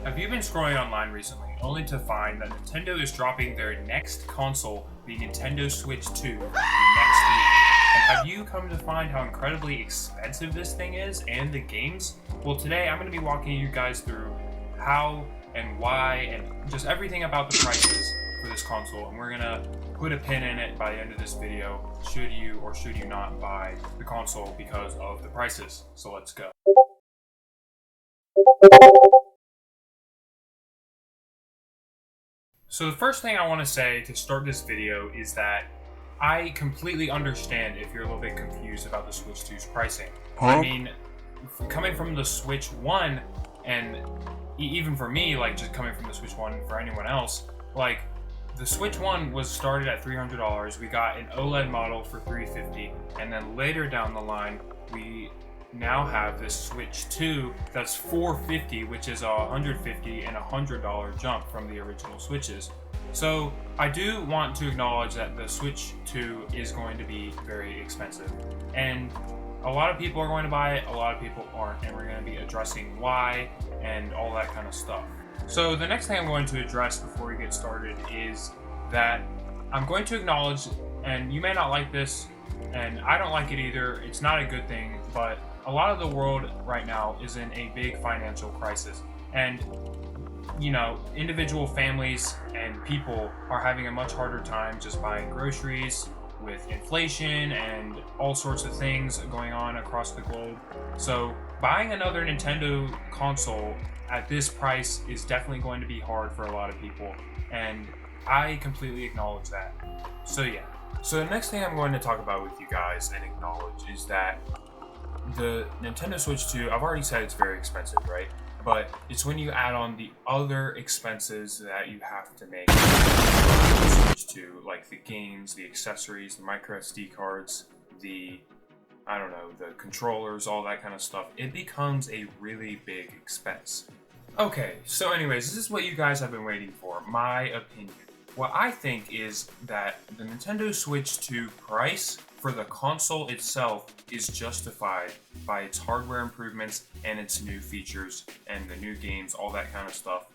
Have you been scrolling online recently only to find that Nintendo is dropping their next console, the Nintendo Switch 2, next week? And have you come to find how incredibly expensive this thing is and the games? Well, today I'm going to be walking you guys through how and why and just everything about the prices for this console, and we're going to put a pin in it by the end of this video, should you or should you not buy the console because of the prices. So let's go. So the first thing I want to say to start this video is that I completely understand if you're a little bit confused about the Switch 2's pricing. I mean, coming from the Switch 1, and even for me, like just coming from the Switch 1 and for anyone else, like the Switch 1 was started at $300. We got an OLED model for $350, and then later down the line, we now have this Switch 2 that's $450, which is a $150 and $100 jump from the original Switches. So I do want to acknowledge that the Switch 2 is going to be very expensive, and a lot of people are going to buy it, a lot of people aren't, and we're going to be addressing why and all that kind of stuff. So the next thing I'm going to address before we get started is that I'm going to acknowledge, and you may not like this, and I don't like it either, it's not a good thing, but a lot of the world right now is in a big financial crisis, and you know, individual families and people are having a much harder time just buying groceries with inflation and all sorts of things going on across the globe. So buying another Nintendo console at this price is definitely going to be hard for a lot of people, and I completely acknowledge that. So yeah. So the next thing I'm going to talk about with you guys and acknowledge is that the Nintendo Switch 2, I've already said it's very expensive, right? But it's when you add on the other expenses that you have to make the Switch 2, like the games, the accessories, the micro SD cards, the controllers, all that kind of stuff. It becomes a really big expense. Okay, so anyways, this is what you guys have been waiting for, my opinion. What I think is that the Nintendo Switch 2 price for the console itself is justified by its hardware improvements and its new features and the new games, all that kind of stuff.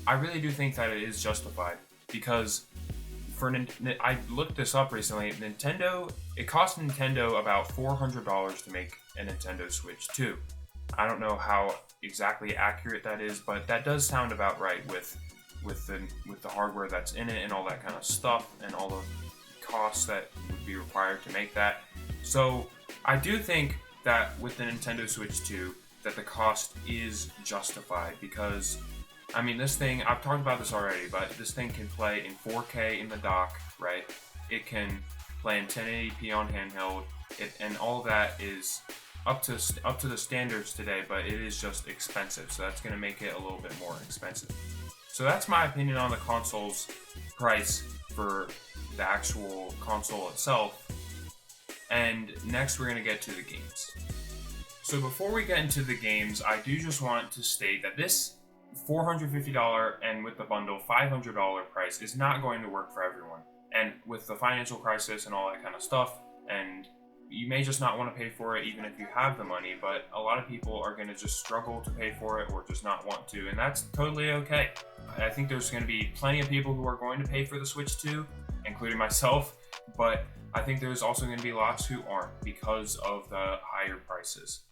I really do think that it is justified because I looked this up recently. It cost Nintendo about $400 to make a Nintendo Switch 2. I don't know how exactly accurate that is, but that does sound about right with the hardware that's in it and all that kind of stuff and all the costs that would be required to make that. So I do think that with the Nintendo Switch 2 that the cost is justified because, I mean, this thing, I've talked about this already, but this thing can play in 4K in the dock, right? It can play in 1080p on handheld, and all that is up to the standards today, but it is just expensive, so that's going to make it a little bit more expensive. So that's my opinion on the console's price for the actual console itself. And next we're going to get to the games. So before we get into the games, I do just want to state that this $450 and with the bundle $500 price is not going to work for everyone. And with the financial crisis and all that kind of stuff, and you may just not want to pay for it even if you have the money, but a lot of people are going to just struggle to pay for it or just not want to, and that's totally okay. I think there's going to be plenty of people who are going to pay for the Switch 2, including myself, but I think there's also going to be lots who aren't because of the higher prices.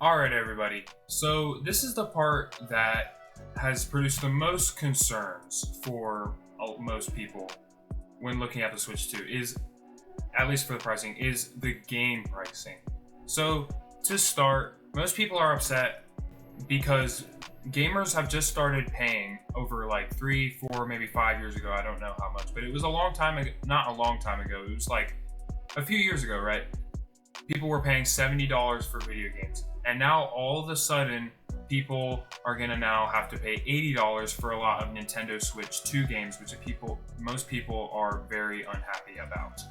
Alright everybody, so this is the part that has produced the most concerns for most people when looking at the Switch 2, is, at least for the pricing, is the game pricing. So to start, most people are upset because gamers have just started paying over like 3, 4, maybe 5 years ago, I don't know how much, but it was a long time ago, not a long time ago, it was like a few years ago, right? People were paying $70 for video games, and now all of a sudden people are gonna now have to pay $80 for a lot of Nintendo Switch 2 games, which most people are very unhappy about.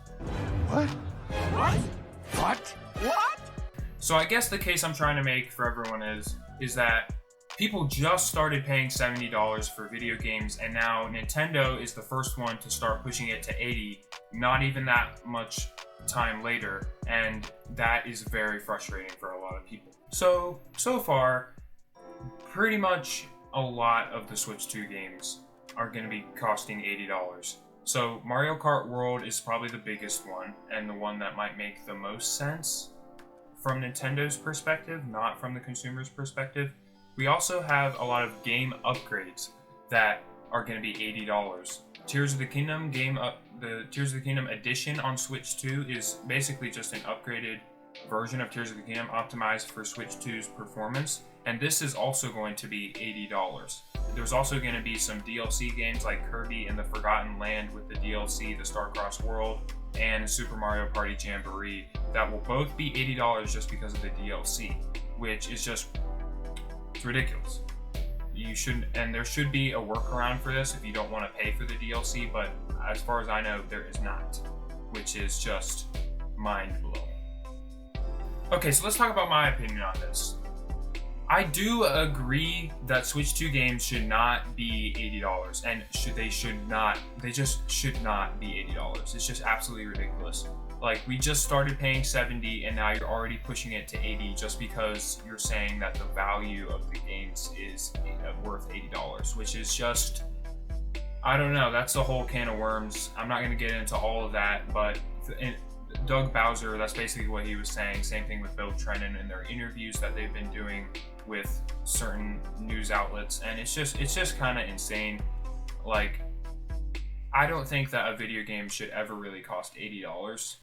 What? So I guess the case I'm trying to make for everyone is that People just started paying $70 for video games, and now Nintendo is the first one to start pushing it to $80, not even that much time later, and that is very frustrating for a lot of people. So far, pretty much a lot of the Switch 2 games are going to be costing $80. So Mario Kart World is probably the biggest one, and the one that might make the most sense from Nintendo's perspective, not from the consumer's perspective. We also have a lot of game upgrades that are going to be $80. Tears of the Kingdom the Tears of the Kingdom edition on Switch 2 is basically just an upgraded version of Tears of the Kingdom optimized for Switch 2's performance, and this is also going to be $80. There's also going to be some DLC games like Kirby and the Forgotten Land with the DLC, the Starcross World, and Super Mario Party Jamboree that will both be $80 just because of the DLC, which is just ridiculous. You shouldn't, and there should be a workaround for this if you don't want to pay for the DLC, but as far as I know, there is not, which is just mind-blowing. Okay, so let's talk about my opinion on this. I do agree that Switch 2 games should not be $80, and they just should not be $80. It's just absolutely ridiculous. Like, we just started paying $70 and now you're already pushing it to $80 just because you're saying that the value of the games is worth $80, which is just, I don't know, that's a whole can of worms. I'm not going to get into all of that, but Doug Bowser, that's basically what he was saying. Same thing with Bill Trinen in their interviews that they've been doing with certain news outlets, and it's just kind of insane. Like, I don't think that a video game should ever really cost $80.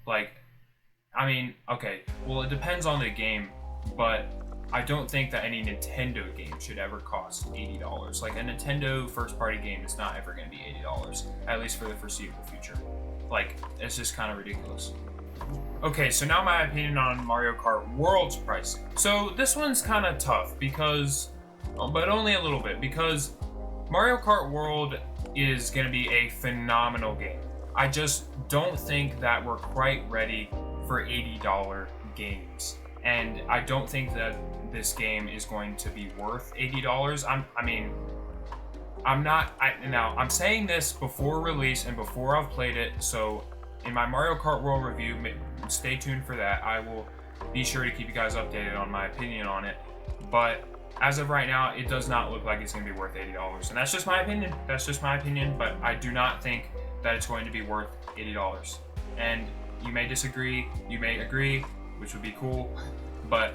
Like, I mean, okay, well, it depends on the game, but I don't think that any Nintendo game should ever cost $80. Like, a Nintendo first-party game is not ever going to be $80, at least for the foreseeable future. Like, it's just kind of ridiculous. Okay, so now my opinion on Mario Kart World's pricing. So this one's kind of tough because, but only a little bit, because Mario Kart World is going to be a phenomenal game. I just don't think that we're quite ready for $80 games. And I don't think that this game is going to be worth $80. I'm saying this before release and before I've played it, so in my Mario Kart World review, stay tuned for that. I will be sure to keep you guys updated on my opinion on it. But as of right now, it does not look like it's going to be worth $80. And that's just my opinion. But I do not think that it's going to be worth $80. And you may disagree, you may agree, which would be cool. But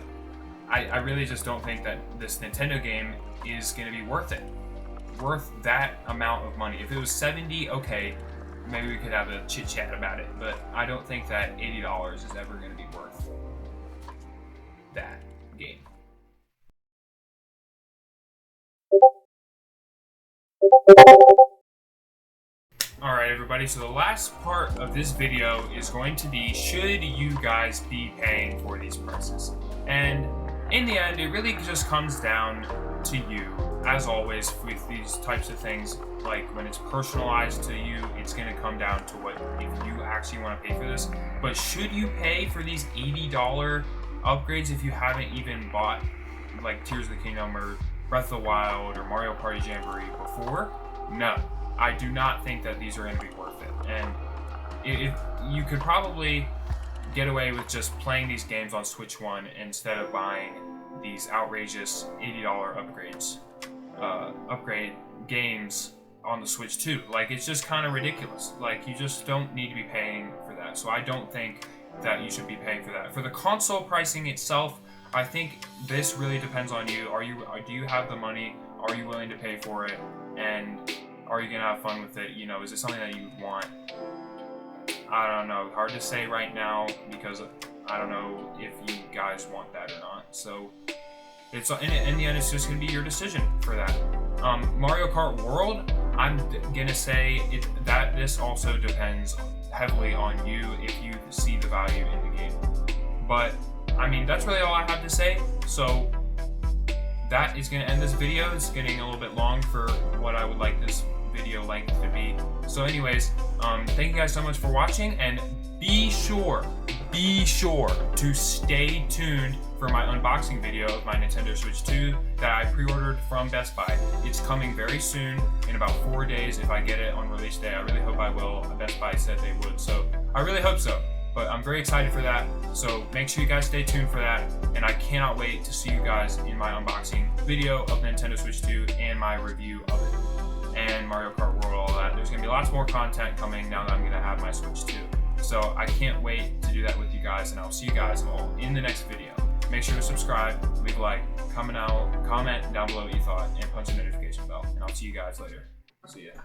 I really just don't think that this Nintendo game is going to be worth it. Worth that amount of money. If it was $70, okay, maybe we could have a chit chat about it, but I don't think that $80 is ever going to be worth that game. Alright everybody, so the last part of this video is going to be, should you guys be paying for these prices? And in the end, it really just comes down to you. As always, with these types of things, like when it's personalized to you, it's going to come down to what, if you actually want to pay for this. But should you pay for these $80 upgrades if you haven't even bought like Tears of the Kingdom or Breath of the Wild or Mario Party Jamboree before? No, I do not think that these are going to be worth it. And if you could probably get away with just playing these games on Switch 1 instead of buying these outrageous $80 upgrades. Upgrade games on the Switch 2. Like, it's just kind of ridiculous. Like, you just don't need to be paying for that. So I don't think that you should be paying for that. For the console pricing itself, I think this really depends on you. Do you have the money? Are you willing to pay for it? And are you gonna have fun with it? You know, is it something that you want? I don't know. Hard to say right now because I don't know if you guys want that or not. So it's in the end, it's just gonna be your decision for that. Mario Kart World, I'm gonna say that this also depends heavily on you if you see the value in the game. But I mean, that's really all I have to say. So that is gonna end this video. It's getting a little bit long for what I would like this video length to be. So anyways, thank you guys so much for watching, and be sure be sure to stay tuned for my unboxing video of my Nintendo Switch 2 that I pre-ordered from Best Buy. It's coming very soon, in about 4 days if I get it on release day. I really hope I will. Best Buy said they would, so I really hope so. But I'm very excited for that, so make sure you guys stay tuned for that, and I cannot wait to see you guys in my unboxing video of Nintendo Switch 2 and my review of it. And Mario Kart World, all that. There's going to be lots more content coming now that I'm going to have my Switch 2. So I can't wait to do that with you guys, and I'll see you guys all in the next video. Make sure to subscribe, leave a like, comment down below what you thought, and punch the notification bell. And I'll see you guys later. See ya.